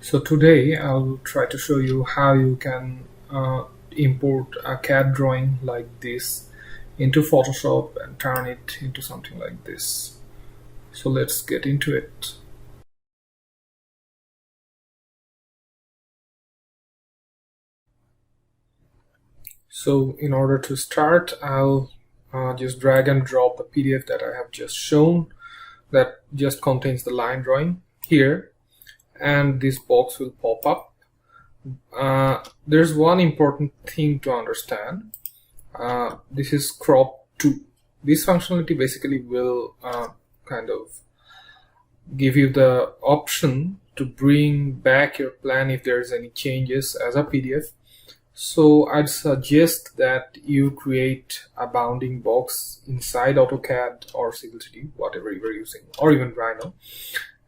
So today I'll try to show you how you can import a CAD drawing like this into Photoshop and turn it into something like this. So let's get into it. So in order to start, I'll just drag and drop the PDF that I have just shown that just contains the line drawing here, and this box will pop up. There's one important thing to understand. This is crop to. This functionality basically will kind of give you the option to bring back your plan if there's any changes as a PDF. So I'd suggest that you create a bounding box inside AutoCAD or Civil 3D, whatever you are using, or even Rhino,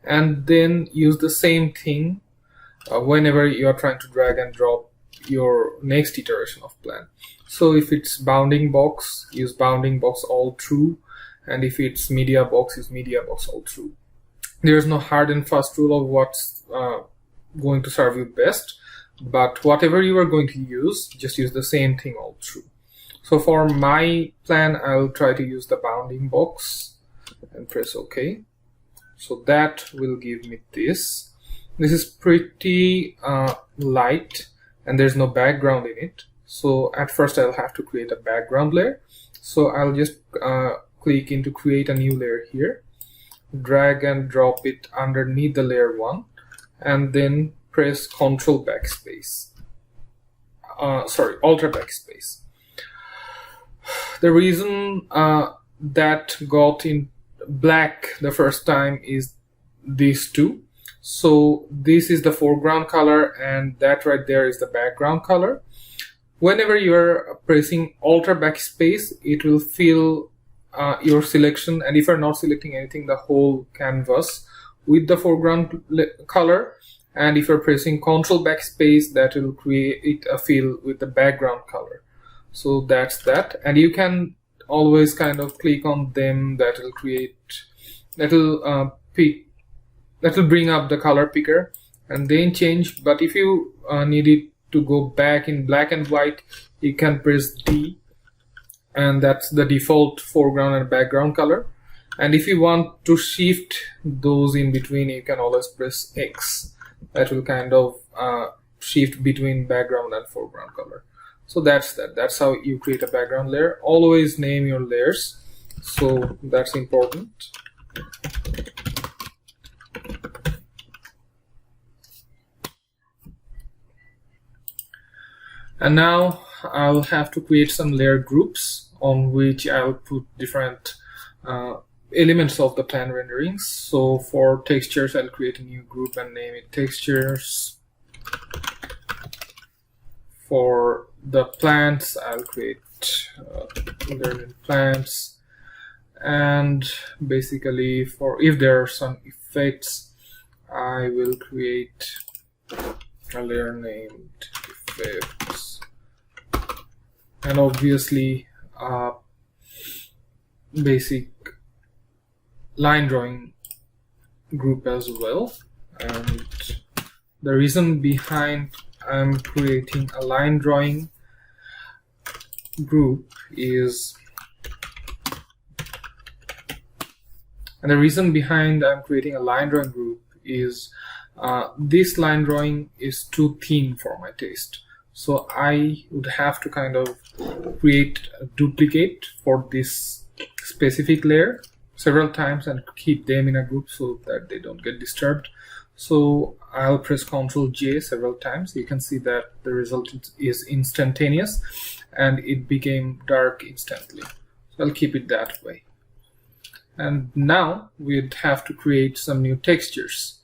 and then use the same thing whenever you are trying to drag and drop your next iteration of plan. So if it's bounding box, use bounding box all true, and if it's media box, use media box all true. There's no hard and fast rule of what's going to serve you best, but whatever you are going to use, just use the same thing all true. So for my plan, I'll try to use the bounding box and press OK. So that will give me this. This is pretty light and there's no background in it. So at first I'll have to create a background layer. So I'll just click into create a new layer here, drag and drop it underneath the layer 1, and then press Ctrl backspace. Alt backspace. The reason that got in black the first time is these two. So this is the foreground color and that right there is the background color. Whenever you're pressing Alt backspace, it will fill your selection, and if you're not selecting anything, the whole canvas with the foreground color. And if you're pressing Ctrl backspace, that will create a fill with the background color. So that's that. And you can always kind of click on them. That will create, that will bring up the color picker and then change. But if you need it to go back in black and white, you can press D, and that's the default foreground and background color. And if you want to shift those in between, you can always press X. That will kind of shift between background and foreground color. So that's that. That's how you create a background layer. Always name your layers. So that's important. And now I'll have to create some layer groups on which I'll put different elements of the plan renderings. So for textures, I'll create a new group and name it textures. For the plants, I'll create learning plants. And basically, for if there are some effects, I will create a layer named effects. And obviously, basic line drawing group as well. And the reason behind I'm creating a line drawing group is this line drawing is too thin for my taste. So I would have to kind of create a duplicate for this specific layer several times and keep them in a group so that they don't get disturbed. So I'll press Ctrl J several times. You can see that the result is instantaneous and it became dark instantly. So I'll keep it that way. And now we'd have to create some new textures.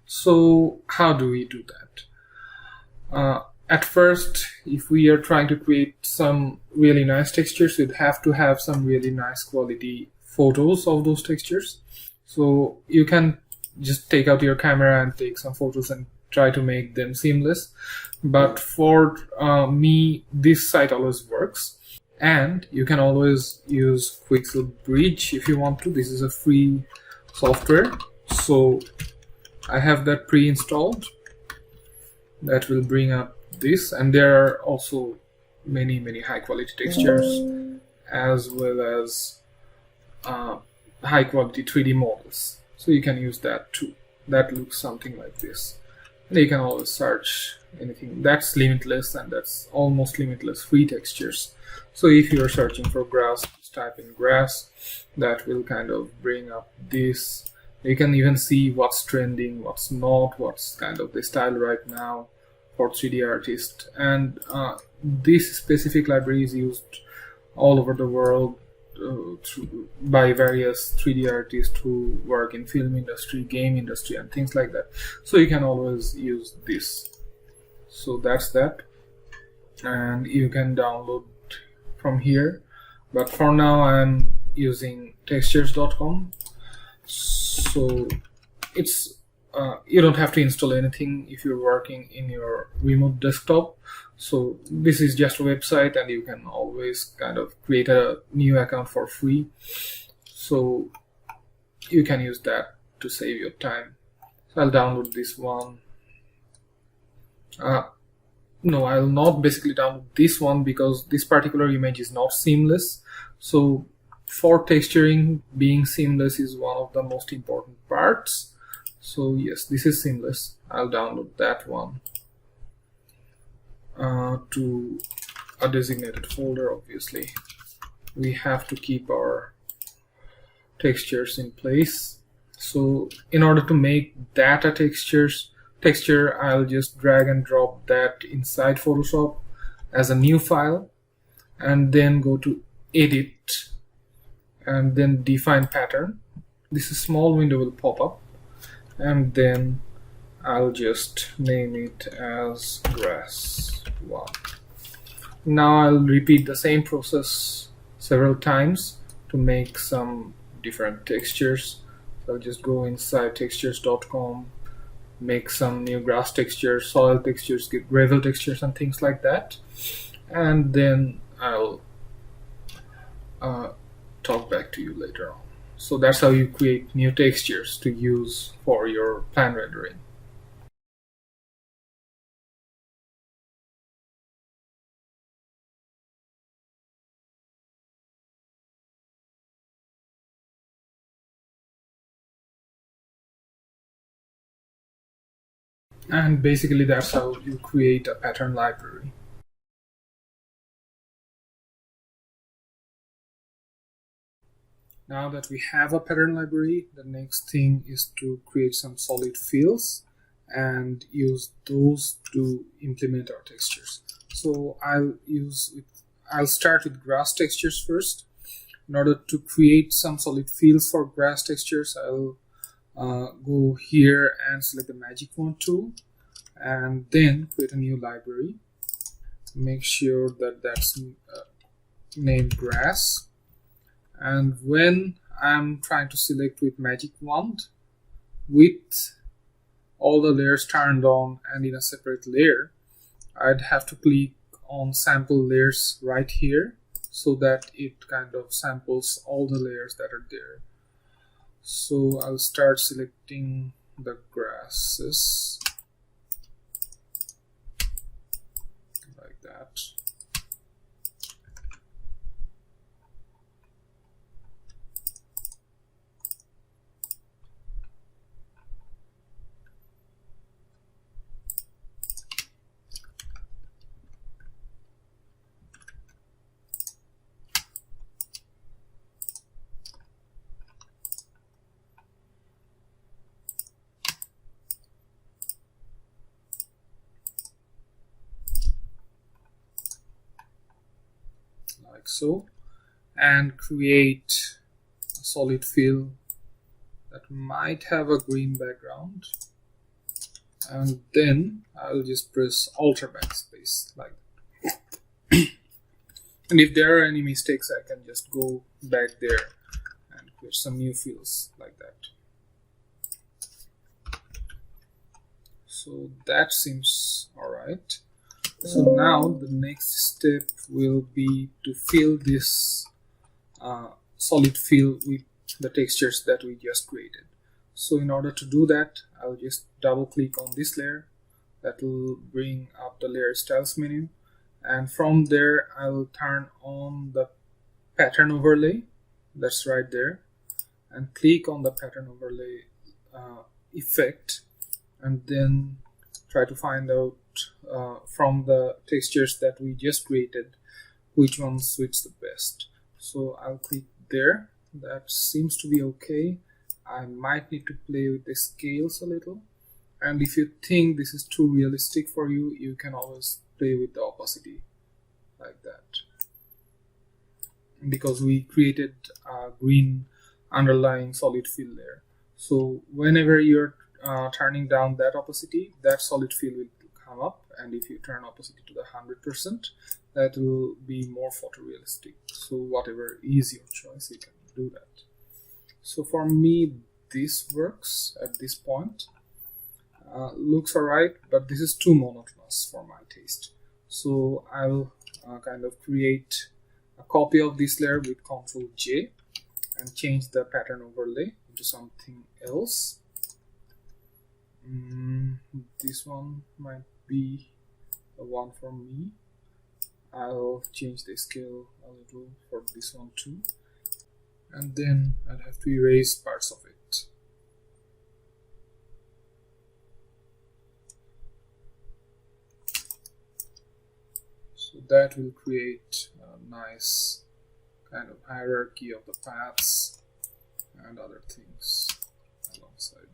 So how do we do that? At first, if we are trying to create some really nice textures, we'd have to have some really nice quality photos of those textures. So you can just take out your camera and take some photos and try to make them seamless. But for me, this site always works. And you can always use Quixel Bridge if you want to. This is a free software, so I have that pre-installed. That will bring up this, and there are also many high quality textures as well as high quality 3D models, so you can use that too. That looks something like this, and you can always search anything. That's limitless, and that's almost limitless free textures. So if you're searching for grass, just type in grass. That will kind of bring up this. You can even see what's trending, what's not, what's kind of the style right now for 3D artists. And this specific library is used all over the world by various 3D artists who work in film industry, game industry, and things like that. So you can always use this. So that's that, and you can download from here. But for now I'm using textures.com. So it's you don't have to install anything if you're working in your remote desktop. So this is just a website, and you can always kind of create a new account for free. So you can use that to save your time. So I'll download this one. No, I'll not basically download this one because this particular image is not seamless. So for texturing, being seamless is one of the most important parts. So yes, this is seamless. I'll download that one to a designated folder. Obviously, we have to keep our textures in place. So in order to make that a texture, I'll just drag and drop that inside Photoshop as a new file, and then go to Edit, and then Define Pattern. This small window will pop up, and then I'll just name it as grass 1. Now I'll repeat the same process several times to make some different textures. So I'll just go inside textures.com, make some new grass textures, soil textures, gravel textures, and things like that. And then I'll talk back to you later on. So that's how you create new textures to use for your plan rendering. And basically that's how you create a pattern library. Now that we have a pattern library, the next thing is to create some solid fills and use those to implement our textures. So I'll start with grass textures first. In order to create some solid fills for grass textures, I'll go here and select the magic wand tool, and then create a new library. Make sure that that's named grass. And when I'm trying to select with magic wand, with all the layers turned on and in a separate layer, I'd have to click on sample layers right here, so that it kind of samples all the layers that are there. So I'll start selecting the grasses like that. Like so, and create a solid fill that might have a green background, and then I'll just press Alt or backspace like that. And if there are any mistakes, I can just go back there and create some new fills like that. So that seems alright. So now the next step will be to fill this solid fill with the textures that we just created. So in order to do that, I'll just double click on this layer. That will bring up the layer styles menu, and from there I'll turn on the pattern overlay that's right there, and click on the pattern overlay effect, and then try to find out from the textures that we just created which one suits the best. So I'll click there. That seems to be okay. I might need to play with the scales a little, and if you think this is too realistic for you, you can always play with the opacity like that, because we created a green underlying solid fill there. So whenever you're turning down that opacity, that solid fill will come up, and if you turn opacity to the 100%, that will be more photorealistic. So whatever is your choice, you can do that. So for me, this works at this point. Looks alright, but this is too monotonous for my taste. So I'll kind of create a copy of this layer with Ctrl J and change the pattern overlay into something else. This one might be the one for me. I'll change the scale a little for this one too, and then I'll have to erase parts of it. So that will create a nice kind of hierarchy of the paths and other things alongside.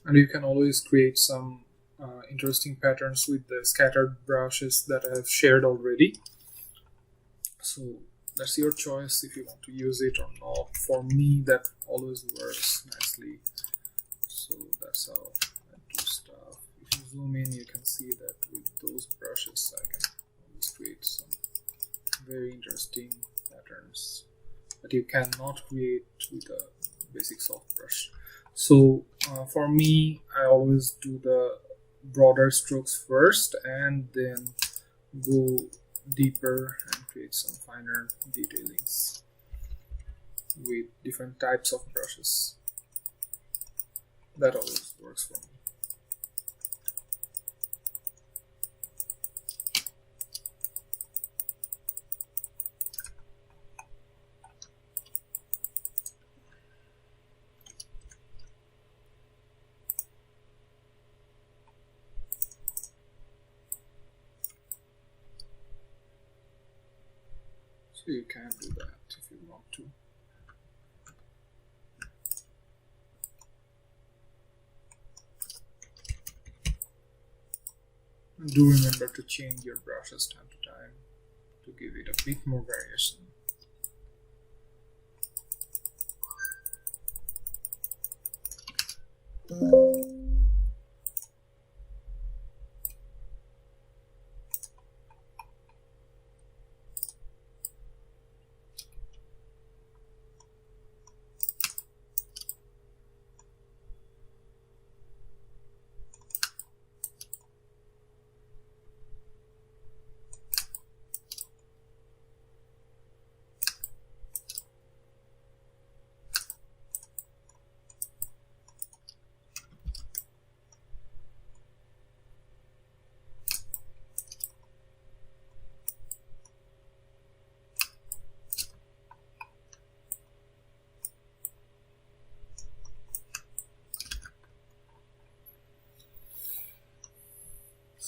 And you can always create some interesting patterns with the scattered brushes that I have shared already. So that's your choice if you want to use it or not. For me, that always works nicely. So that's how I do stuff. If you zoom in, you can see that with those brushes I can always create some very interesting patterns that you cannot create with a basic soft brush. So for me, I always do the broader strokes first and then go deeper and create some finer detailings with different types of brushes. That always works for me. So you can do that if you want to. And do remember to change your brushes time to time to give it a bit more variation.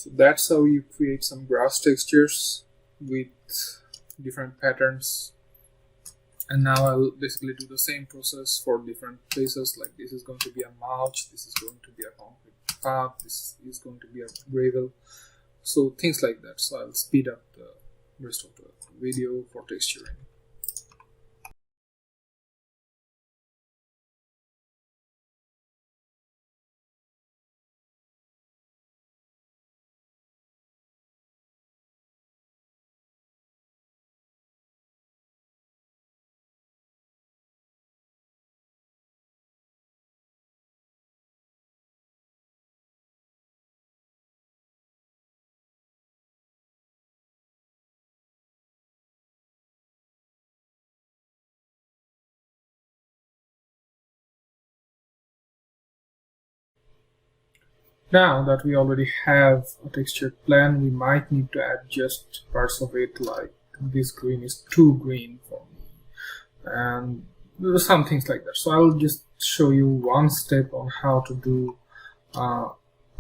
So that's how you create some grass textures with different patterns. And now I'll basically do the same process for different places. Like this is going to be a mulch, this is going to be a concrete path, this is going to be a gravel. So things like that. So I'll speed up the rest of the video for texturing. Now that we already have a textured plan, we might need to adjust parts of it, like this green is too green for me, and there are some things like that. So I'll just show you one step on how to do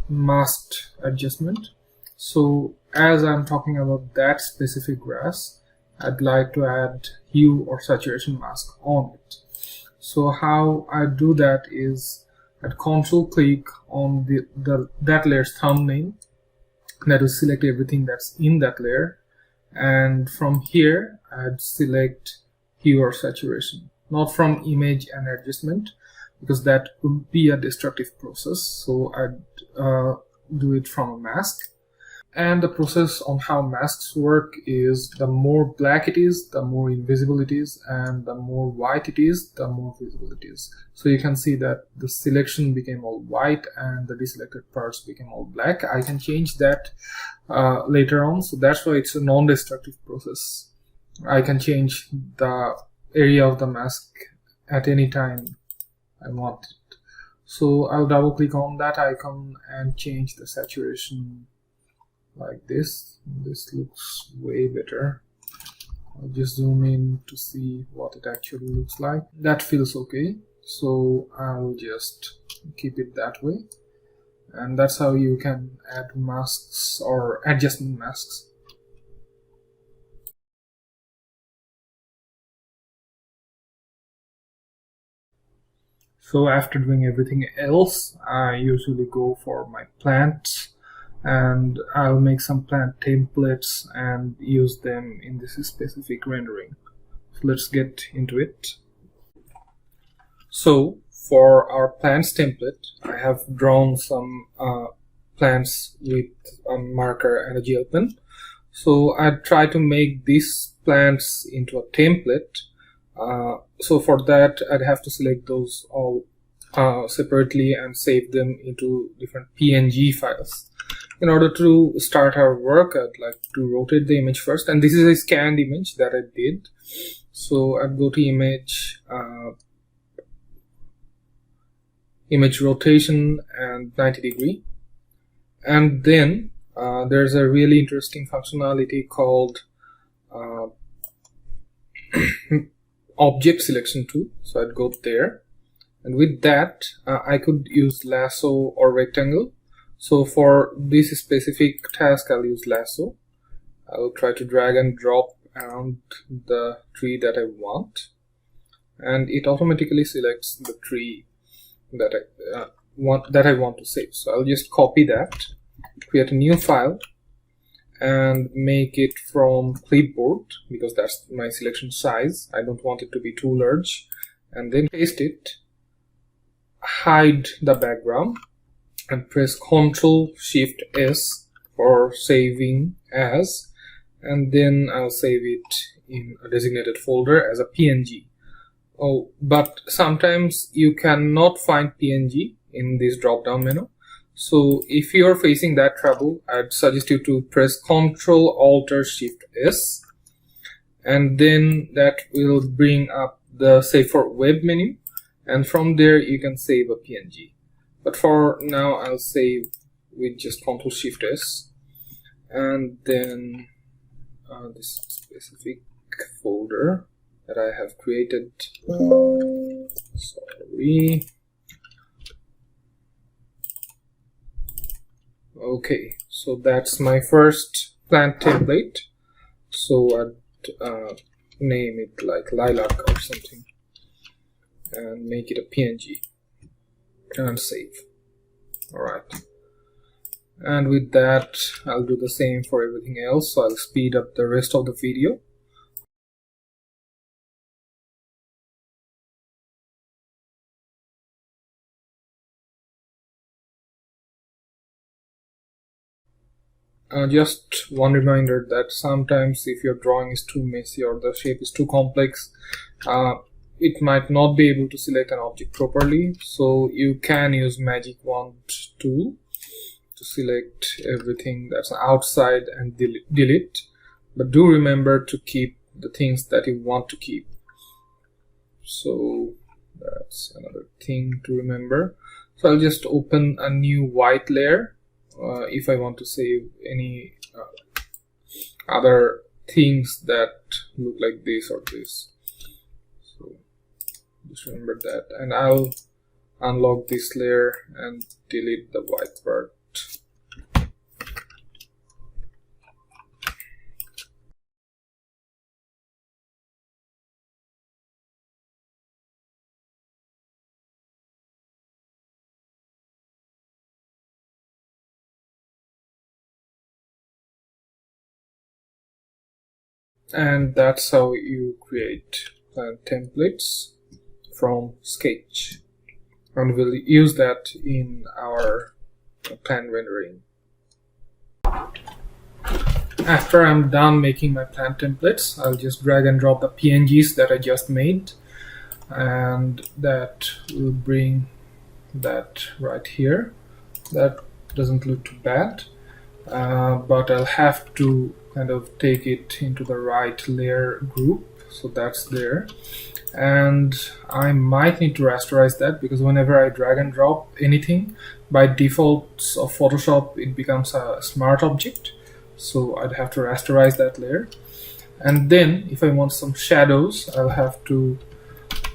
masked adjustment. So as I'm talking about that specific grass, I'd like to add hue or saturation mask on it. So how I do that is I'd control click on that layer's thumbnail. That will select everything that's in that layer, and from here I'd select hue or saturation, not from image and adjustment, because that would be a destructive process. So I'd do it from a mask. And the process on how masks work is the more black it is, the more invisible it is, and the more white it is, the more visible it is. So you can see that the selection became all white and the deselected parts became all black. I can change that later on, so that's why it's a non-destructive process. I can change the area of the mask at any time I want it. So I'll double click on that icon and change the saturation like this. This looks way better. I'll just zoom in to see what it actually looks like. That feels okay, so I'll just keep it that way. And that's how you can add masks or adjustment masks. So after doing everything else, I usually go for my plants, and I'll make some plant templates and use them in this specific rendering. So let's get into it. So for our plants template, I have drawn some plants with a marker and a gel pen. So I try to make these plants into a template. So for that, I'd have to select those all separately and save them into different PNG files. In order to start our work, I'd like to rotate the image first, and this is a scanned image that I did. So I'd go to image, image rotation and 90°, and then there's a really interesting functionality called object selection tool. So I'd go there, and with that I could use lasso or rectangle. So for this specific task, I'll use lasso. I'll try to drag and drop around the tree that I want, and it automatically selects the tree that I want to save. So I'll just copy that, create a new file, and make it from clipboard, because that's my selection size. I don't want it to be too large. And then paste it, hide the background, and press Ctrl-Shift-S for saving as, and then I'll save it in a designated folder as a PNG. Oh, but sometimes you cannot find PNG in this drop-down menu. So if you're facing that trouble, I'd suggest you to press Ctrl-Alt-Shift-S, and then that will bring up the Save for Web menu, and from there you can save a PNG. But for now, I'll save with just Ctrl-Shift-S, and then this specific folder that I have created. Sorry. Okay, so that's my first plant template. So I'd name it like lilac or something and make it a PNG and save. Alright. And with that, I'll do the same for everything else. So I'll speed up the rest of the video. Just one reminder that sometimes if your drawing is too messy or the shape is too complex, it might not be able to select an object properly. So you can use magic wand tool to select everything that's outside and delete. But do remember to keep the things that you want to keep. So that's another thing to remember. So I'll just open a new white layer if I want to save any other things that look like this or this. So just remember that, and I'll unlock this layer and delete the white part. And that's how you create plant templates from Sketch, and we'll use that in our plant rendering. After I'm done making my plant templates, I'll just drag and drop the PNGs that I just made, and that will bring that right here. That doesn't look too bad, but I'll have to kind of take it into the right layer group, so that's there. And I might need to rasterize that, because whenever I drag and drop anything, by default of Photoshop it becomes a smart object, so I'd have to rasterize that layer. And then if I want some shadows, I'll have to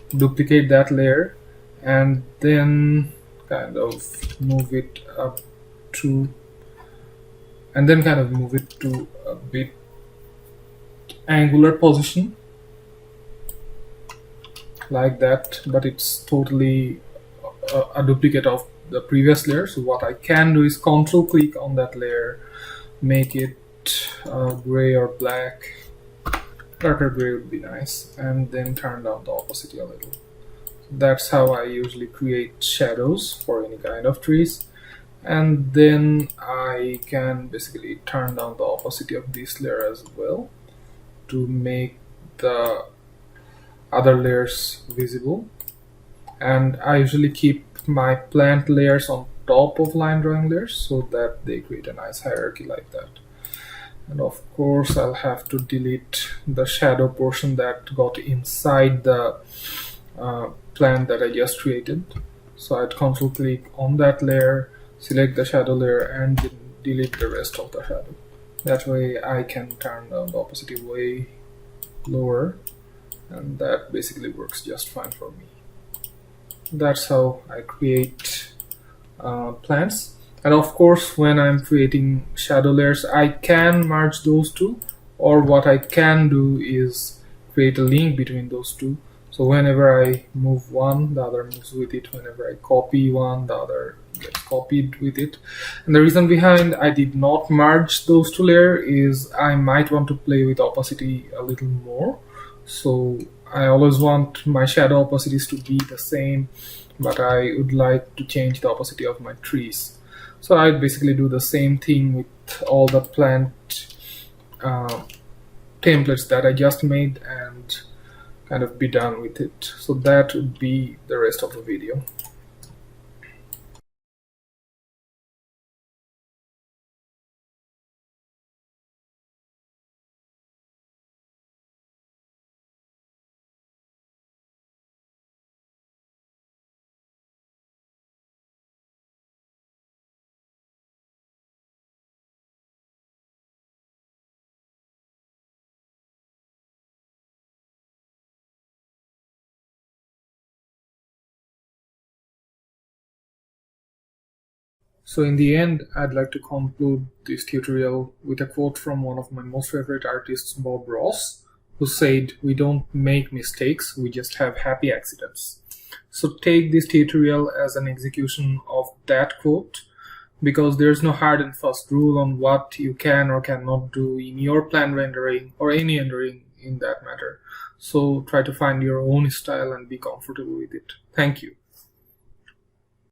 duplicate that layer and then kind of move it up to, and then kind of move it to a bit angular position like that, but it's totally a duplicate of the previous layer. So what I can do is control click on that layer, make it gray or black. Darker gray would be nice, and then turn down the opacity a little. That's how I usually create shadows for any kind of trees. And then I can basically turn down the opacity of this layer as well to make the other layers visible. And I usually keep my plant layers on top of line drawing layers so that they create a nice hierarchy like that. And of course I'll have to delete the shadow portion that got inside the plant that I just created. So I'd control click on that layer, select the shadow layer, and delete the rest of the shadow. That way I can turn down the opacity way lower, and that basically works just fine for me. That's how I create plants. And of course, when I'm creating shadow layers, I can merge those two, or what I can do is create a link between those two. So whenever I move one, the other moves with it. Whenever I copy one, the other gets copied with it. And the reason behind I did not merge those two layers is I might want to play with opacity a little more. So I always want my shadow opacities to be the same, but I would like to change the opacity of my trees. So I basically do the same thing with all the plant templates that I just made and kind of be done with it. So that would be the rest of the video. So in the end, I'd like to conclude this tutorial with a quote from one of my most favorite artists, Bob Ross, who said, "We don't make mistakes, we just have happy accidents." So take this tutorial as an execution of that quote, because there's no hard and fast rule on what you can or cannot do in your plan rendering or any rendering in that matter. So try to find your own style and be comfortable with it. Thank you.